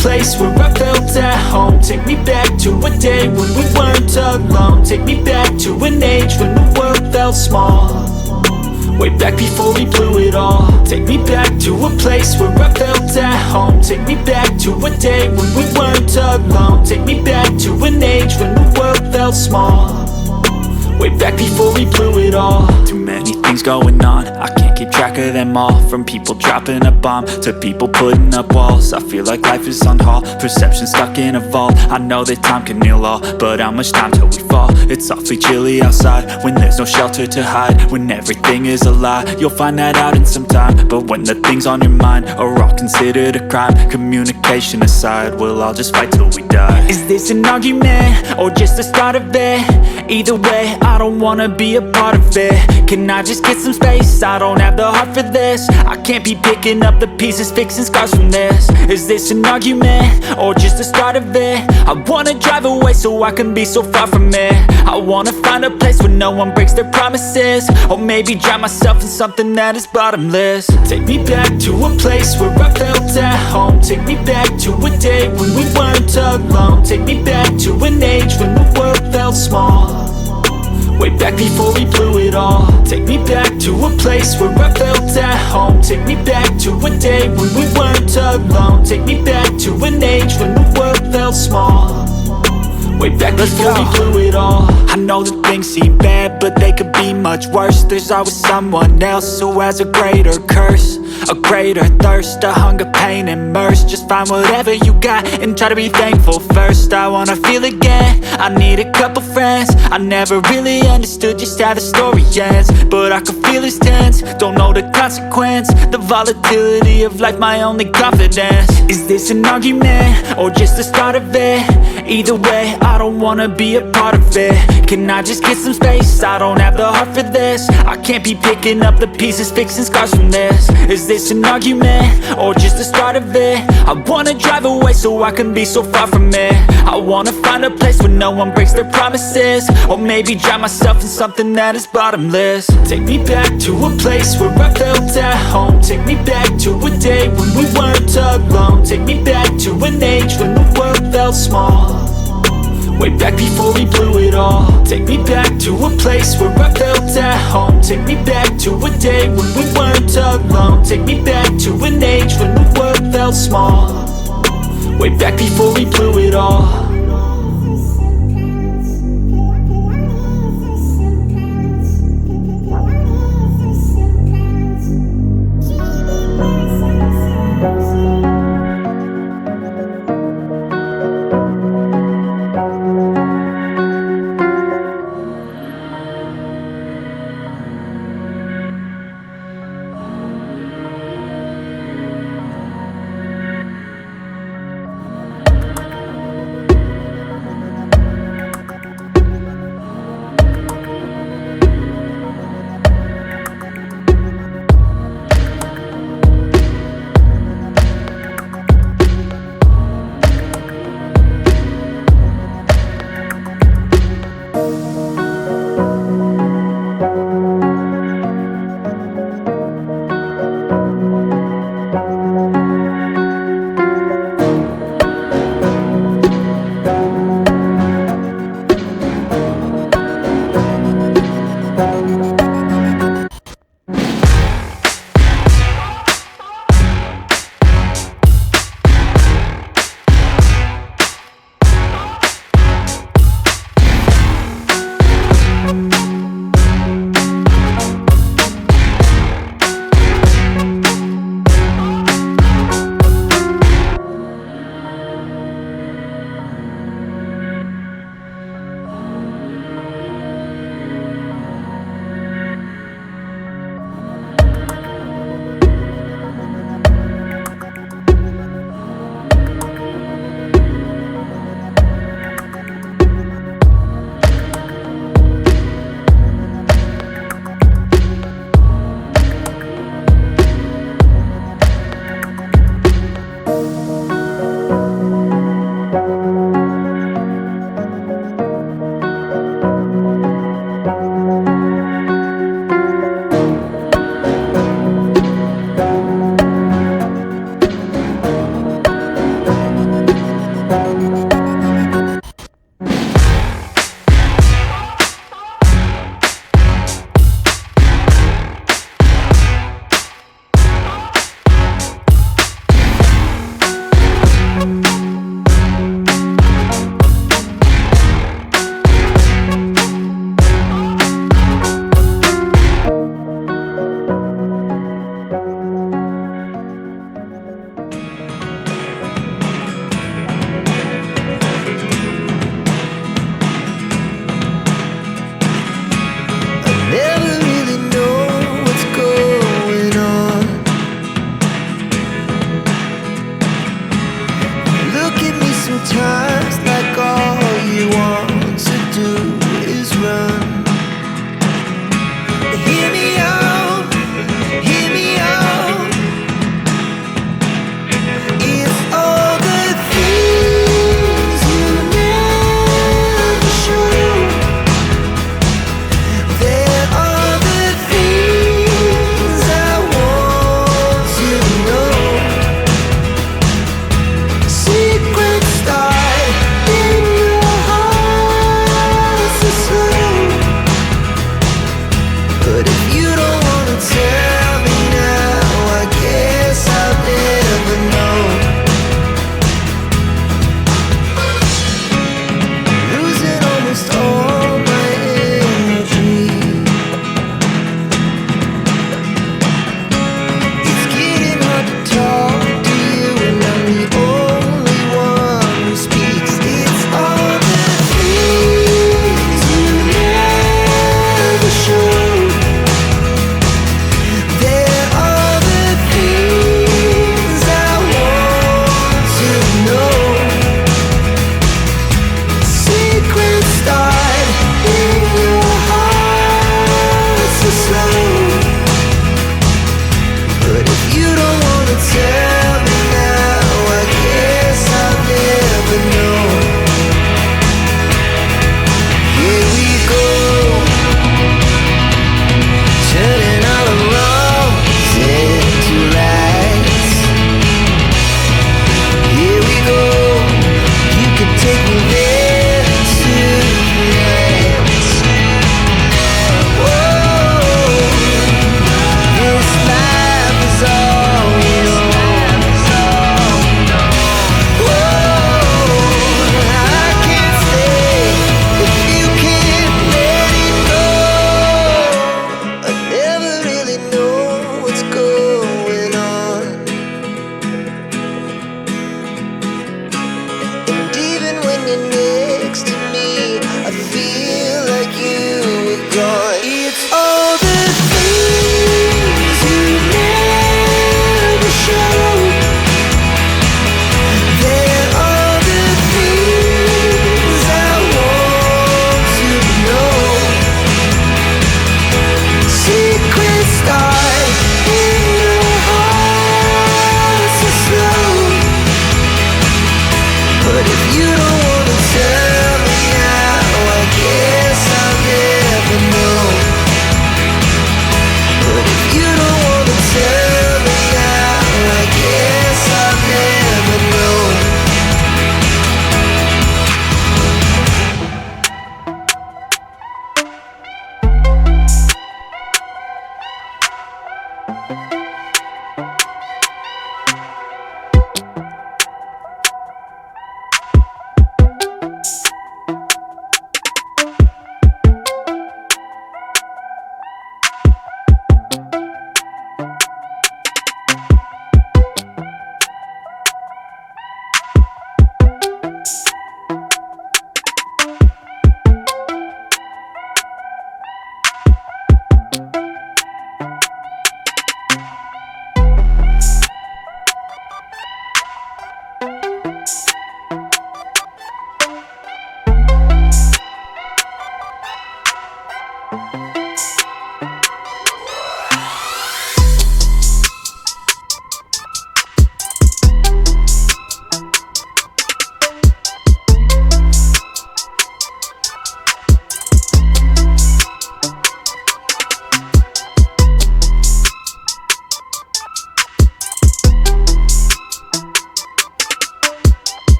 place where I felt at home. Take me back to a day when we weren't alone. Take me back to an age when the world felt small, way back before we blew it all. Take me back to a place where I felt at home. Take me back to a day when we weren't alone. Take me back to an age when the world felt small, way back before we blew it all. Too many things going on, I can't keep track of them all. From people dropping a bomb to people putting up walls. I feel like life is on hold, perception stuck in a vault. I know that time can heal all, but how much time till we fall? It's awfully chilly outside when there's no shelter to hide. When everything is a lie, you'll find that out in some time. But when the things on your mind are all considered a crime, communication aside, we'll all just fight till we die. Is this an argument or just the start of it? Either way, I don't wanna be a part of it. Can I just get some space? I don't have the heart for this. I can't be picking up the pieces, fixing scars from this. Is this an argument or just the start of it? I wanna drive away so I can be so far from it. I wanna find a place where no one breaks their promises, or maybe drown myself in something that is bottomless. Take me back to a place where I felt at home. Take me back to a day when we weren't alone. Take me back to an age when the world felt small, way back before we blew it all. Take me back to a place where I felt at home. Take me back to a day when we weren't alone. Take me back to an age when the world felt small, way back before we blew it all. I know that things seem bad, but they could be much worse. There's always someone else who has a greater curse, a greater thirst, a hunger, pain, and mercy. Just find whatever you got and try to be thankful first. I wanna feel again, I need a couple friends. I never really understood just how the story ends, but I can feel it's tense, don't know the consequence. The volatility of life, my only confidence. Is this an argument or just the start of it? Either way, I don't wanna be a part of it. Can I just get some space? I don't have the heart for this. I can't be picking up the pieces, fixing scars from this. Is this an argument or just the start of it? I wanna drive away so I can be so far from it. I wanna find a place where no one breaks their promises, or maybe drown myself in something that is bottomless. Take me back to a place where I felt at home. Take me back to a day when we weren't alone. Take me back to an age when the world felt small, way back before we blew it all. Take me back to a place where I felt at home. Take me back to a day when we weren't alone. Take me back to an age when the world felt small, way back before we blew it all.